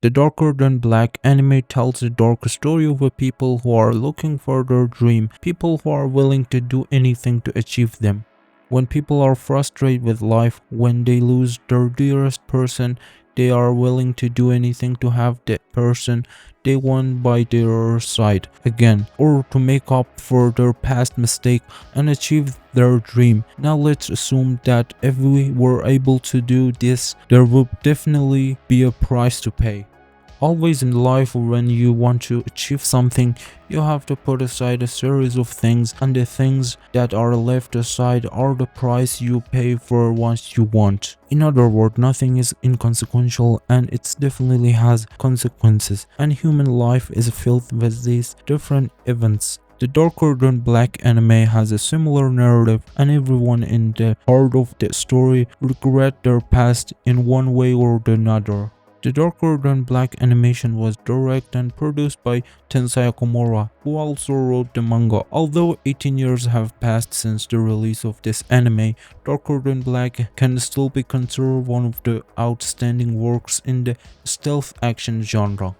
The Darker Than Black anime tells the dark story of a people who are looking for their dream, people who are willing to do anything to achieve them. When people are frustrated with life, when they lose their dearest person, they are willing to do anything to have that person they want by their side again, or to make up for their past mistake and achieve their dream. Now let's assume that if we were able to do this, there would definitely be a price to pay. Always in life, when you want to achieve something, you have to put aside a series of things, and the things that are left aside are the price you pay for what you want. In other words, nothing is inconsequential, and it definitely has consequences, and human life is filled with these different events. The Darker Than Black anime has a similar narrative, and everyone in the heart of the story regret their past in one way or another. The Darker Than Black animation was directed and produced by Tensai Komura, who also wrote the manga. Although 18 years have passed since the release of this anime, Darker Than Black can still be considered one of the outstanding works in the stealth action genre.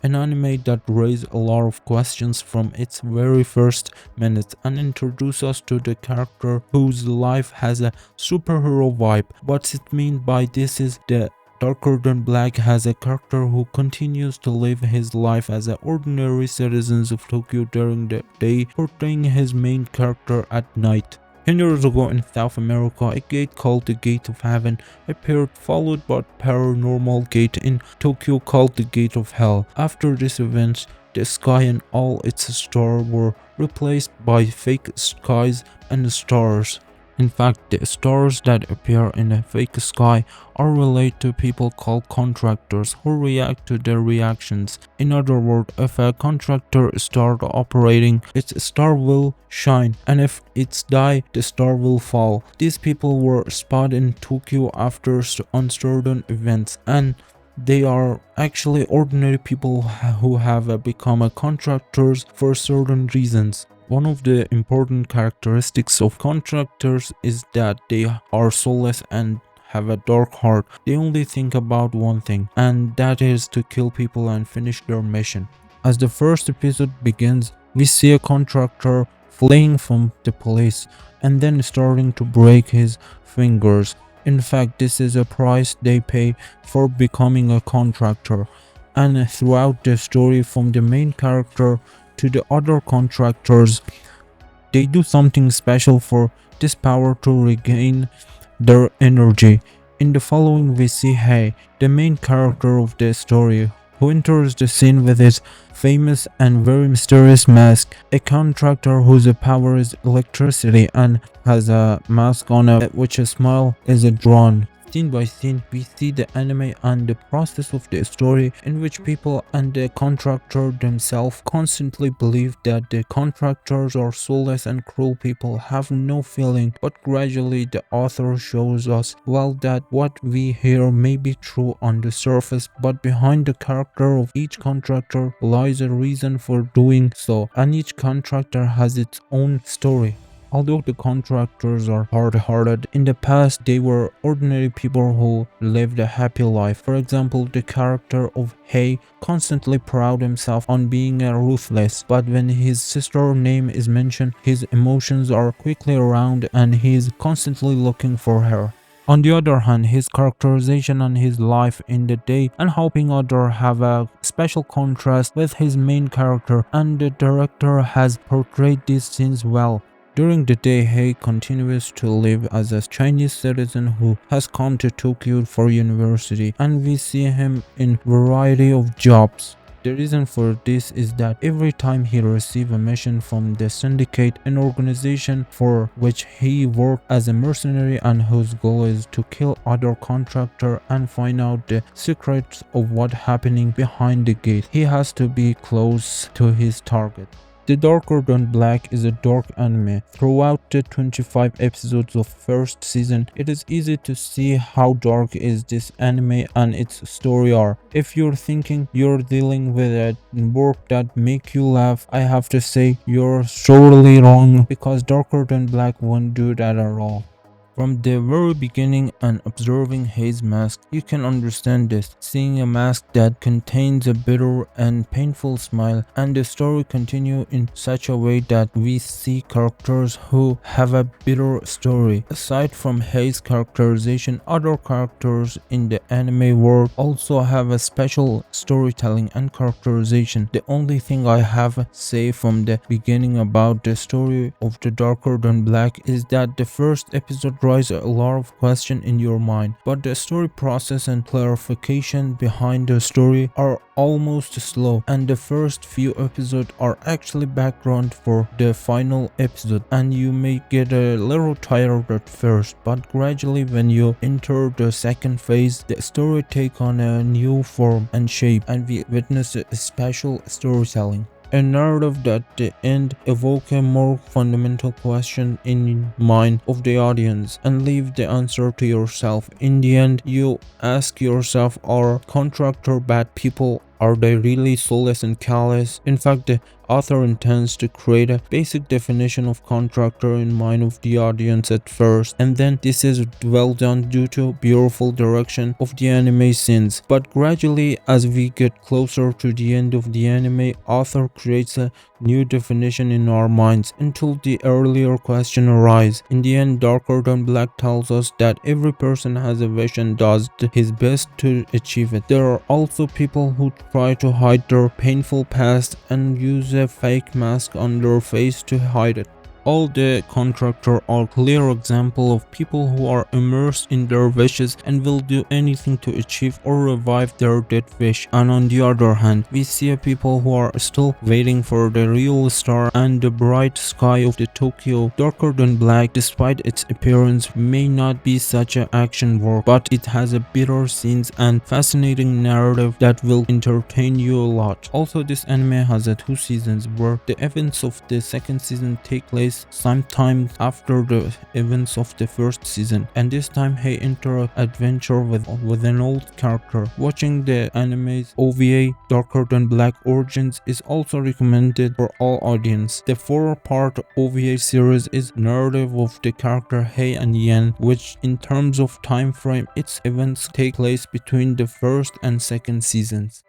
An anime that raised a lot of questions from its very first minute and introduced us to the character whose life has a superhero vibe. What it means by this is the Darker Than Black has a character who continues to live his life as an ordinary citizen of Tokyo during the day, portraying his main character at night. 10 years ago in South America, a gate called the Gate of Heaven appeared, followed by a paranormal gate in Tokyo called the Gate of Hell. After this event, the sky and all its stars were replaced by fake skies and stars. In fact, the stars that appear in the fake sky are related to people called contractors who react to their reactions. In other words, if a contractor starts operating, its star will shine, and if it's die, the star will fall. These people were spotted in Tokyo after uncertain events, and they are actually ordinary people who have become contractors for certain reasons. One of the important characteristics of contractors is that they are soulless and have a dark heart. They only think about one thing, and that is to kill people and finish their mission. As the first episode begins, we see a contractor fleeing from the police and then starting to break his fingers. In fact, this is a price they pay for becoming a contractor. And throughout the story, from the main character to the other contractors, they do something special for this power to regain their energy. In the following, we see Hei, the main character of the story, who enters the scene with his famous and very mysterious mask, a contractor whose power is electricity and has a mask on which a smile is drawn. Scene by scene, we see the anime and the process of the story in which people and the contractor themselves constantly believe that the contractors are soulless and cruel people, have no feeling, but gradually the author shows us well that what we hear may be true on the surface, but behind the character of each contractor lies a reason for doing so, and each contractor has its own story. Although the contractors are hard-hearted, in the past they were ordinary people who lived a happy life. For example, the character of Hei constantly proud himself on being ruthless, but when his sister's name is mentioned, his emotions are quickly around and he is constantly looking for her. On the other hand, his characterization and his life in the day and helping others have a special contrast with his main character, and the director has portrayed these scenes well. During the day, Hei continues to live as a Chinese citizen who has come to Tokyo for university, and we see him in a variety of jobs. The reason for this is that every time he receives a mission from the syndicate, an organization for which he worked as a mercenary and whose goal is to kill other contractors and find out the secrets of what's happening behind the gate, he has to be close to his target. The Darker Than Black is a dark anime. Throughout the 25 episodes of first season, it is easy to see how dark is this anime and its story are. If you're thinking you're dealing with a work that make you laugh, I have to say you're sorely wrong, because Darker Than Black won't do that at all. From the very beginning and observing Hei's mask, you can understand this. Seeing a mask that contains a bitter and painful smile, and the story continue in such a way that we see characters who have a bitter story. Aside from Hei's characterization, other characters in the anime world also have a special storytelling and characterization. The only thing I have say from the beginning about the story of the Darker Than Black is that the first episode raises a lot of questions in your mind, but the story process and clarification behind the story are almost slow, and the first few episodes are actually background for the final episode, and you may get a little tired at first, but gradually when you enter the second phase, the story take on a new form and shape, and we witness a special storytelling. A narrative that at the end evoke a more fundamental question in mind of the audience and leave the answer to yourself. In the end, you ask yourself, are contractor bad people? Are they really soulless and callous? In fact, the author intends to create a basic definition of contractor in mind of the audience at first, and then this is well done due to beautiful direction of the anime scenes. But gradually, as we get closer to the end of the anime, author creates a new definition in our minds until the earlier question arises. In the end, Darker Than Black tells us that every person has a wish and does his best to achieve it. There are also people who try to hide their painful past and use a fake mask on their face to hide it. All the contractors are clear example of people who are immersed in their wishes and will do anything to achieve or revive their dead wish. And on the other hand, we see people who are still waiting for the real star and the bright sky of the Tokyo. Darker Than Black, despite its appearance, may not be such an action work, but it has a bitter scenes and fascinating narrative that will entertain you a lot. Also, this anime has 2 seasons where the events of the second season take place sometime after the events of the first season, and this time he enter adventure with an old character. Watching the anime's OVA Darker Than Black Origins is also recommended for all audience. The 4-part OVA series is narrative of the character Hei and Yen, which in terms of time frame its events take place between the first and second seasons.